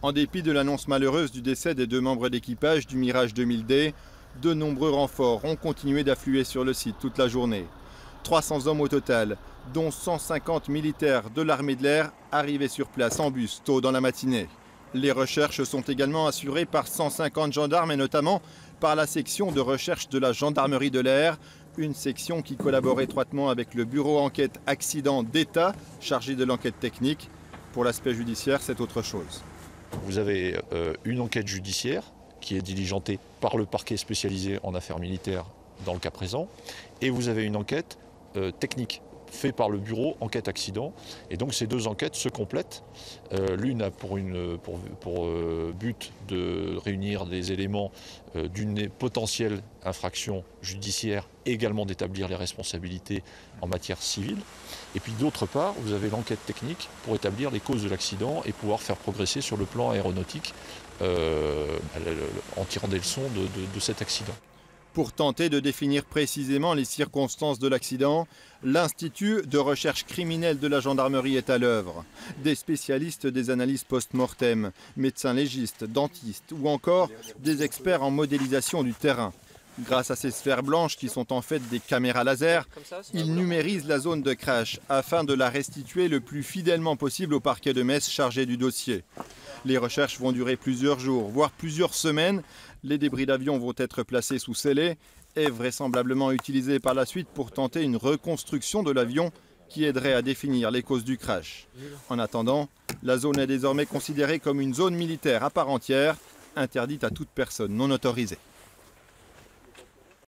En dépit de l'annonce malheureuse du décès des 2 membres d'équipage du Mirage 2000D, de nombreux renforts ont continué d'affluer sur le site toute la journée. 300 hommes au total, dont 150 militaires de l'armée de l'air arrivés sur place en bus tôt dans la matinée. Les recherches sont également assurées par 150 gendarmes et notamment par la section de recherche de la gendarmerie de l'air, une section qui collabore étroitement avec le bureau enquête accident d'État chargé de l'enquête technique. Pour l'aspect judiciaire, c'est autre chose. Vous avez une enquête judiciaire qui est diligentée par le parquet spécialisé en affaires militaires dans le cas présent, et vous avez une enquête technique faite par le bureau enquête accident. Et donc ces 2 enquêtes se complètent. L'une a pour but de réunir des éléments d'une potentielle infraction judiciaire, également d'établir les responsabilités en matière civile. Et puis d'autre part, vous avez l'enquête technique pour établir les causes de l'accident et pouvoir faire progresser sur le plan aéronautique en tirant des leçons de cet accident. Pour tenter de définir précisément les circonstances de l'accident, l'Institut de recherche criminelle de la gendarmerie est à l'œuvre. Des spécialistes des analyses post-mortem, médecins légistes, dentistes ou encore des experts en modélisation du terrain. Grâce à ces sphères blanches qui sont en fait des caméras laser, ils numérisent la zone de crash afin de la restituer le plus fidèlement possible au parquet de Metz chargé du dossier. Les recherches vont durer plusieurs jours, voire plusieurs semaines. Les débris d'avion vont être placés sous scellés et vraisemblablement utilisés par la suite pour tenter une reconstruction de l'avion qui aiderait à définir les causes du crash. En attendant, la zone est désormais considérée comme une zone militaire à part entière, interdite à toute personne non autorisée.